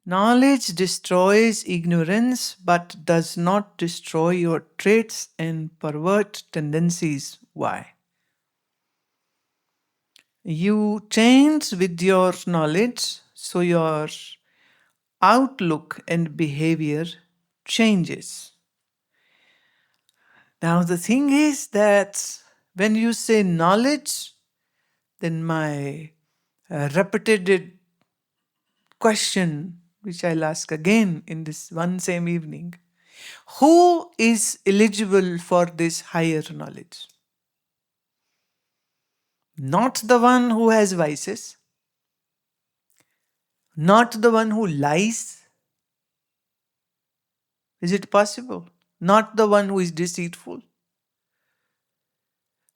Knowledge destroys ignorance but does not destroy your traits and pervert tendencies. Why? You change with your knowledge, so your outlook and behavior changes. Now, the thing is that when you say knowledge, then my repeated question, which I'll ask again in this one same evening, who is eligible for this higher knowledge? Not the one who has vices, not the one who lies. Is it possible? Not the one who is deceitful.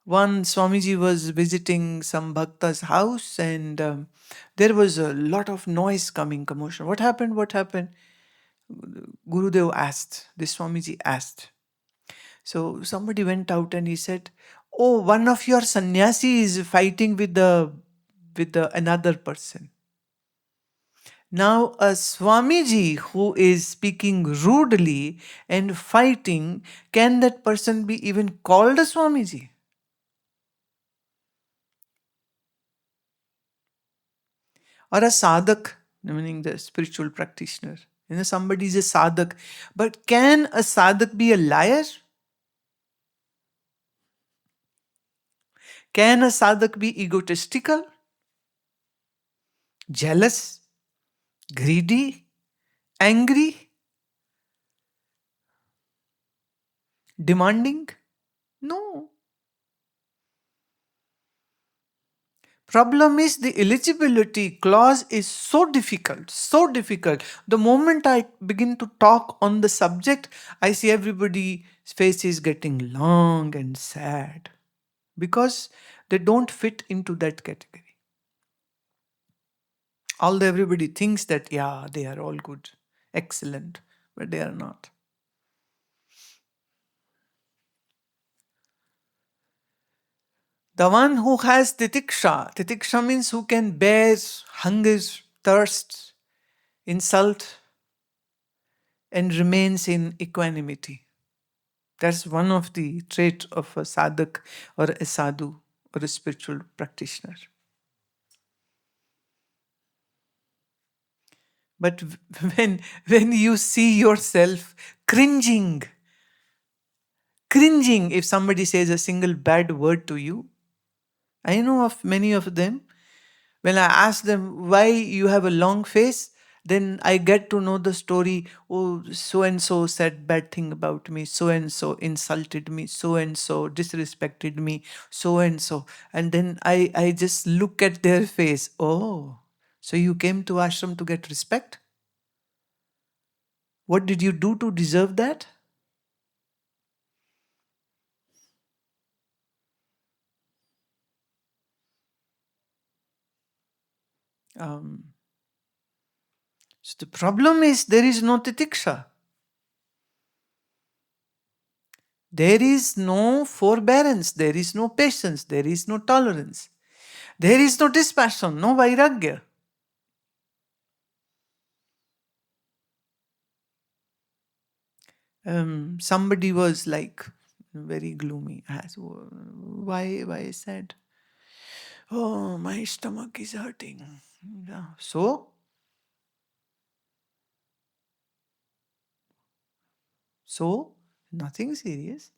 One Swamiji was visiting some bhakta's house, and there was a lot of noise coming, commotion. What happened? What happened? Gurudev asked, this Swamiji asked. So somebody went out and he said, "Oh, one of your sannyasi is fighting with the another person." Now, a Swamiji who is speaking rudely and fighting, can that person be even called a Swamiji? Or a Sadhak, meaning the spiritual practitioner? Somebody is a Sadhak. But can a Sadhak be a liar? Can a Sadhak be egotistical, jealous, greedy, angry, demanding? No. Problem is the eligibility clause is so difficult, so difficult. The moment I begin to talk on the subject, I see everybody's face is getting long and sad because they don't fit into that category. Although everybody thinks that, yeah, they are all good, excellent, but they are not. The one who has titiksha means who can bear hunger, thirst, insult, and remains in equanimity. That's one of the traits of a sadhak or a sadhu or a spiritual practitioner. But when you see yourself cringing, if somebody says a single bad word to you, I know of many of them. When I ask them why you have a long face, then I get to know the story. Oh, so and so said bad thing about me. So and so insulted me. So and so disrespected me. So and so. And then I just look at their face. Oh, so you came to ashram to get respect? What did you do to deserve that? Um, so the problem is there is no titiksha. There is no forbearance, there is no patience, there is no tolerance, there is no dispassion, no vairagya. Somebody was like very gloomy. I asked, why sad? Oh, my stomach is hurting. Yeah. So nothing serious.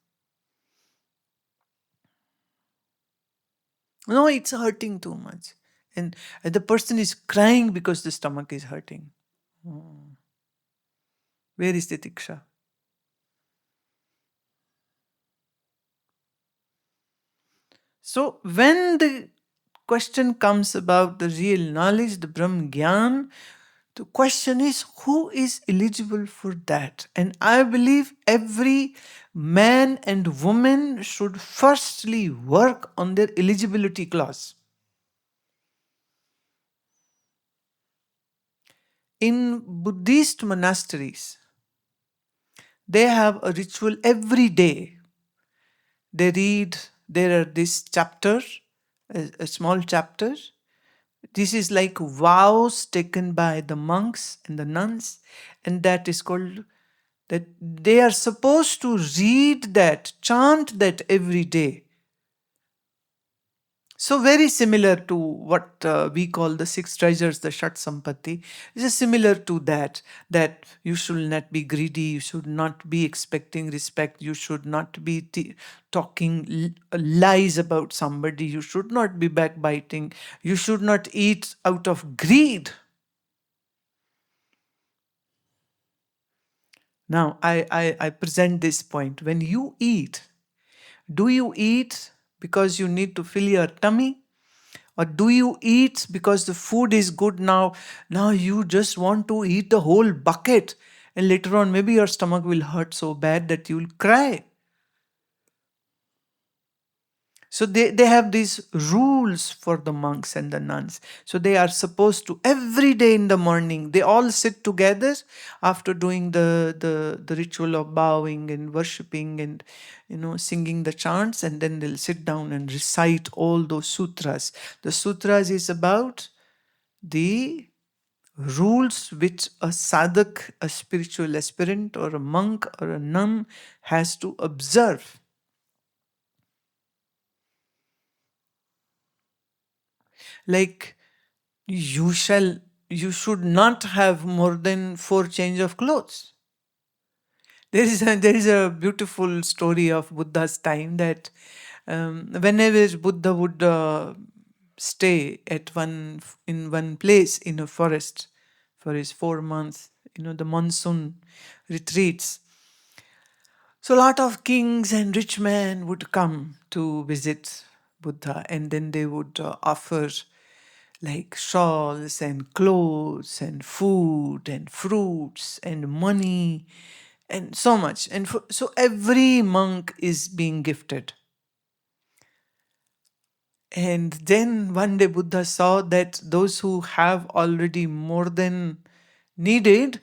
No, it's hurting too much. And the person is crying because the stomach is hurting. Oh. Where is the tiksha? So when the question comes about the real knowledge, the Brahman Gyana, the question is who is eligible for that? And I believe every man and woman should firstly work on their eligibility clause. In Buddhist monasteries, they have a ritual every day. They read, there are this chapter, a small chapter, This is like vows taken by the monks and the nuns, and that is called that they are supposed to read that, chant that every day. So very similar to what we call the six treasures, the Shat Sampatti. It is similar to that, that you should not be greedy, you should not be expecting respect, you should not be talking lies about somebody, you should not be backbiting, you should not eat out of greed. Now, I present this point. When you eat, do you eat because you need to fill your tummy? Or do you eat because the food is good now? Now you just want to eat the whole bucket, and later on maybe your stomach will hurt so bad that you'll cry. So they have these rules for the monks and the nuns. So they are supposed to, every day in the morning, they all sit together after doing the ritual of bowing and worshipping and singing the chants, and then they'll sit down and recite all those sutras. The sutras is about the rules which a sadhak, a spiritual aspirant, or a monk or a nun has to observe. Like, you shall you should not have more than four change of clothes. There is a beautiful story of Buddha's time that whenever Buddha would stay at in one place in a forest for his 4 months, the monsoon retreats. So a lot of kings and rich men would come to visit Buddha, and then they would offer like shawls and clothes and food and fruits and money and so much. And so every monk is being gifted. And then one day Buddha saw that those who have already more than needed,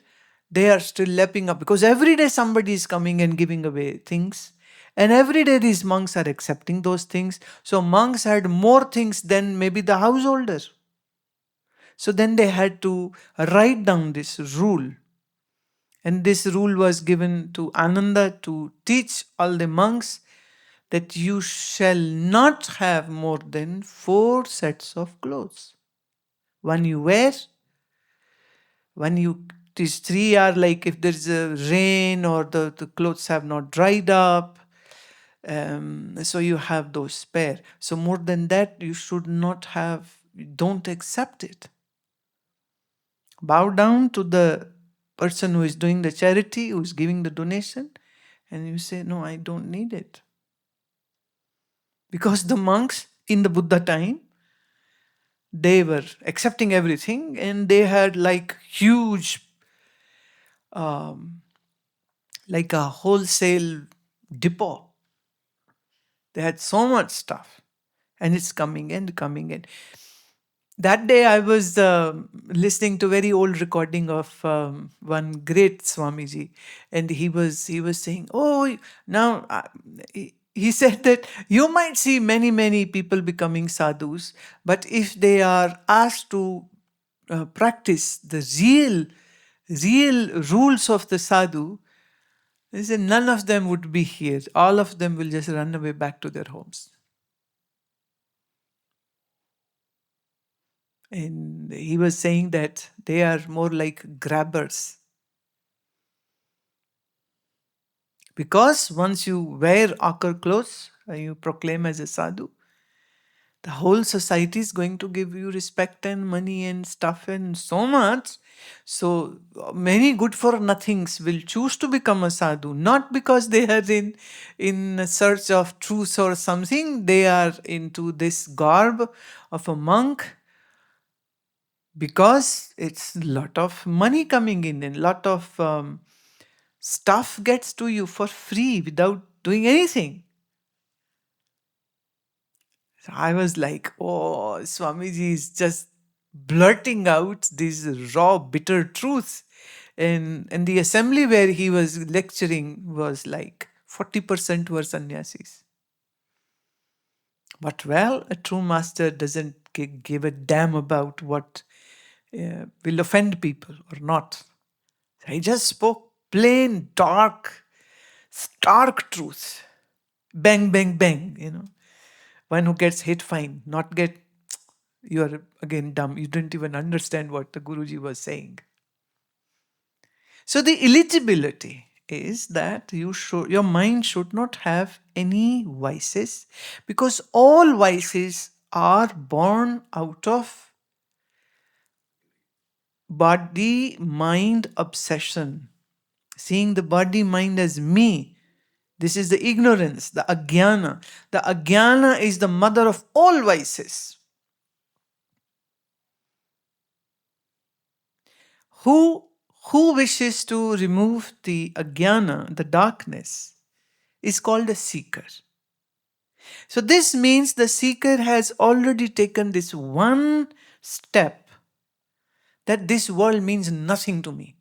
they are still lapping up, because every day somebody is coming and giving away things. And every day these monks are accepting those things. So monks had more things than maybe the householder. So then they had to write down this rule. And this rule was given to Ananda to teach all the monks that you shall not have more than four sets of clothes. One you wear, one you, these three are like if there's a rain or the clothes have not dried up. So you have those spare. So more than that, you should not have, don't accept it. Bow down to the person who is doing the charity, who is giving the donation, and you say, no, I don't need it. Because the monks in the Buddha time, they were accepting everything, and they had like huge, um, like a wholesale depot. They had so much stuff, and it's coming in, coming in. That day I was listening to very old recording of one great Swamiji, and he was saying, "Oh, now." He said that you might see many people becoming sadhus, but if they are asked to practice the real rules of the sadhu, he said none of them would be here. All of them will just run away back to their homes. And he was saying that they are more like grabbers. Because once you wear ochre clothes, you proclaim as a sadhu, the whole society is going to give you respect and money and stuff and so much. So many good for nothings will choose to become a sadhu, not because they are in search of truth or something. They are into this garb of a monk because it's a lot of money coming in and lot of stuff gets to you for free without doing anything. So I was like, oh, Swamiji is just blurting out these raw, bitter truths. And the assembly where he was lecturing was like 40% were sannyasis. But well, a true master doesn't give a damn about what will offend people or not. I just spoke plain, dark, stark truth. Bang, bang, bang. One who gets hit, fine. Not get, you are again dumb. You didn't even understand what the Guruji was saying. So the eligibility is that your mind should not have any vices, because all vices are born out of body mind obsession, seeing the body mind as me. This is the ignorance, the Agyana. The Agyana is the mother of all vices. Who, who wishes to remove the Agyana, the darkness, is called a seeker. So this means the seeker has already taken this one step, that this world means nothing to me.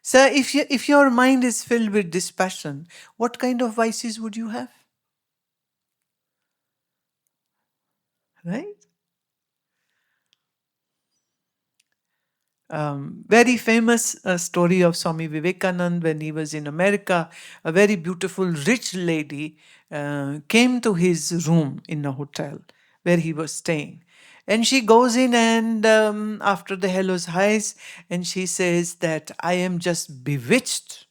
So if your mind is filled with dispassion, what kind of vices would you have? Right? Very famous story of Swami Vivekananda when he was in America. A very beautiful, rich lady came to his room in a hotel where he was staying. And she goes in and after the hellos highs, and she says that I am just bewitched,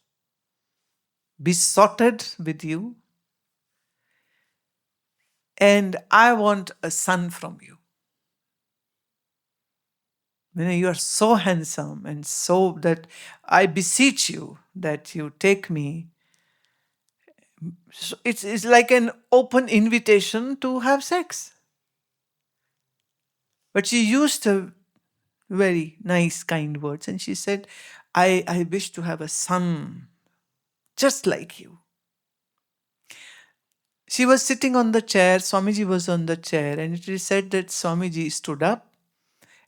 besotted with you, and I want a son from you. You are so handsome and so that I beseech you that you take me. So it's like an open invitation to have sex. But she used a very nice, kind words, and she said, I wish to have a son just like you. She was sitting on the chair, Swamiji was on the chair, and it is said that Swamiji stood up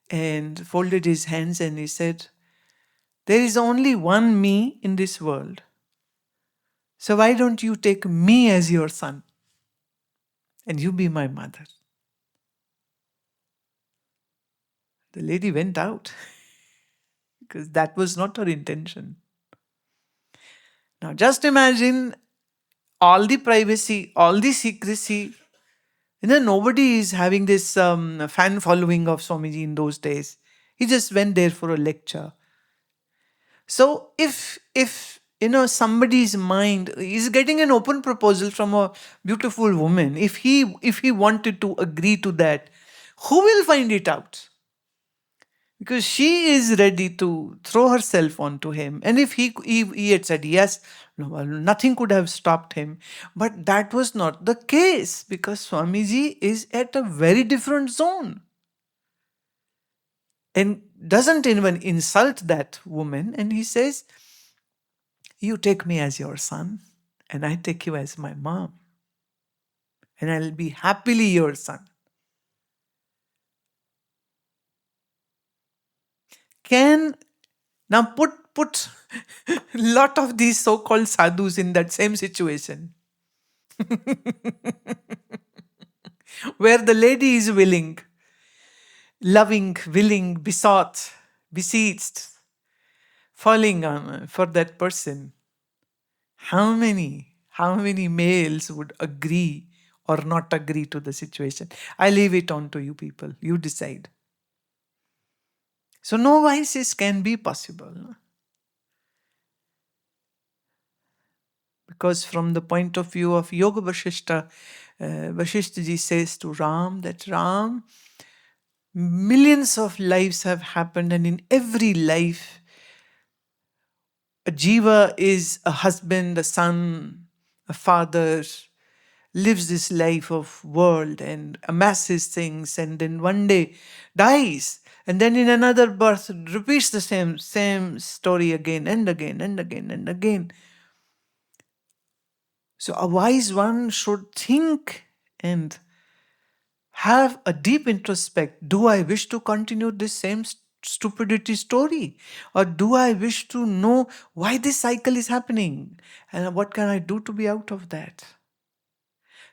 and folded his hands and he said, there is only one me in this world. So why don't you take me as your son and you be my mother? The lady went out because that was not her intention. Now just imagine all the privacy, all the secrecy. Nobody is having this fan following of Swamiji in those days. He just went there for a lecture. So if somebody's mind is getting an open proposal from a beautiful woman, if he wanted to agree to that, who will find it out? Because she is ready to throw herself onto him. And if he had said yes, no, well, nothing could have stopped him. But that was not the case, because Swamiji is at a very different zone and doesn't even insult that woman. And he says, you take me as your son and I take you as my mom. And I'll be happily your son. Can now put lot of these so-called sadhus in that same situation. Where the lady is willing, loving, willing, besought, beseeched, falling on for that person. How many males would agree or not agree to the situation? I leave it on to you people. You decide. So no vices can be possible. Because from the point of view of Yoga Vashistha, Vashistha ji says to Ram that Ram, millions of lives have happened, and in every life, a jiva is a husband, a son, a father, lives this life of world and amasses things, and then one day dies, and then in another birth repeats the same story again and again and again and again. So a wise one should think and have a deep introspect. Do I wish to continue this same stupidity story? Or do I wish to know why this cycle is happening? And what can I do to be out of that?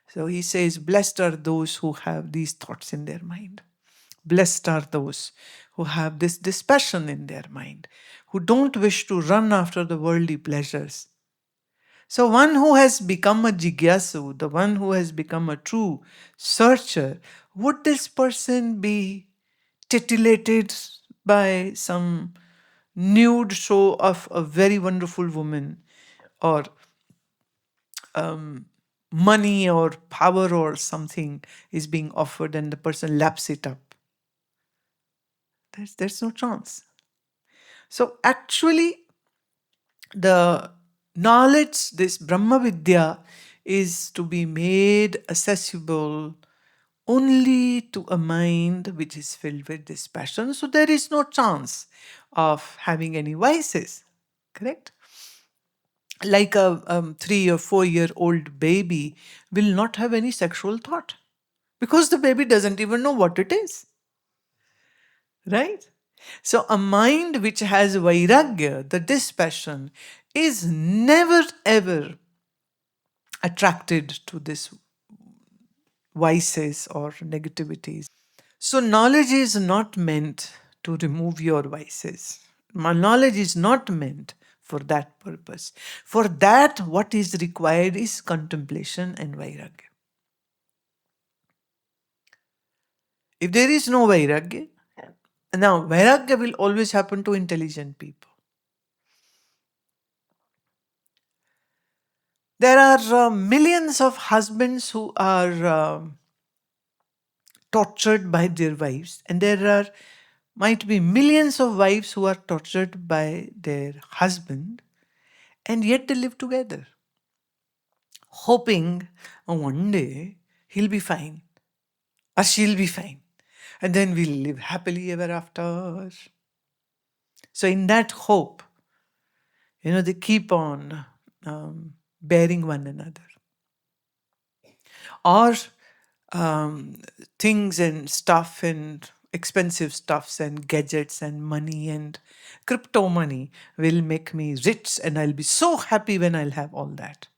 So he says, blessed are those who have these thoughts in their mind. Blessed are those who have this dispassion in their mind, who don't wish to run after the worldly pleasures. So, one who has become a jigyasu, the one who has become a true searcher, would this person be titillated by some nude show of a very wonderful woman, or um, money or power or something is being offered and the person laps it up? There's no chance. So, actually, the knowledge, this Brahma Vidya, is to be made accessible only to a mind which is filled with this passion. So there is no chance of having any vices. Correct? Like a 3 or 4 year old baby will not have any sexual thought because the baby doesn't even know what it is. Right? So a mind which has vairagya, the dispassion, is never ever attracted to this vices or negativities. So knowledge is not meant to remove your vices. My knowledge is not meant for that purpose. For that, what is required is contemplation and vairagya. If there is no vairagya, now vairagya will always happen to intelligent people. There are millions of husbands who are tortured by their wives, and there are might be millions of wives who are tortured by their husband, and yet they live together, hoping one day he'll be fine or she'll be fine, and then we'll live happily ever after. So, in that hope, they keep on bearing one another. Or um, things and stuff and expensive stuffs and gadgets and money and crypto money will make me rich and I'll be so happy when I'll have all that.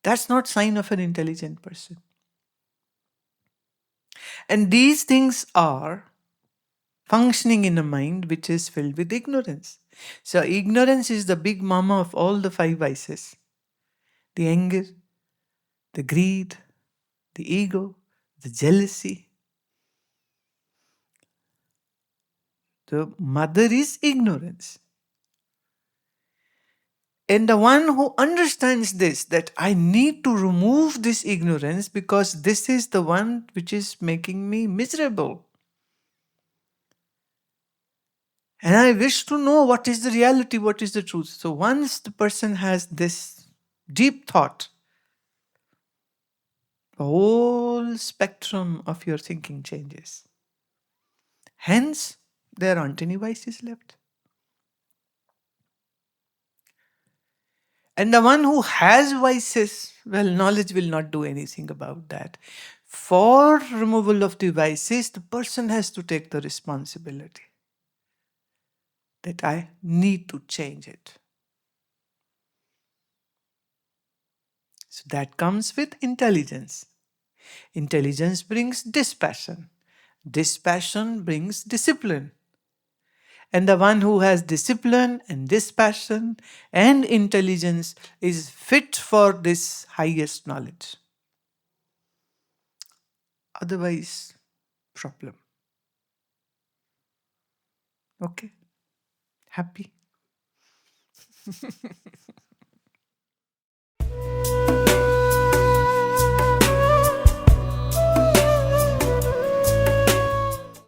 That's not sign of an intelligent person. And these things are functioning in a mind which is filled with ignorance. So ignorance is the big mama of all the five vices: the anger, the greed, the ego, the jealousy. The mother is ignorance. And the one who understands this, that I need to remove this ignorance because this is the one which is making me miserable. And I wish to know what is the reality, what is the truth. So once the person has this deep thought, the whole spectrum of your thinking changes. Hence, there aren't any vices left. And the one who has vices, well, knowledge will not do anything about that. For removal of the vices, the person has to take the responsibility that I need to change it. So that comes with intelligence. Intelligence brings dispassion. Dispassion brings discipline. And the one who has discipline and dispassion and intelligence is fit for this highest knowledge. Otherwise, problem. Okay? Happy?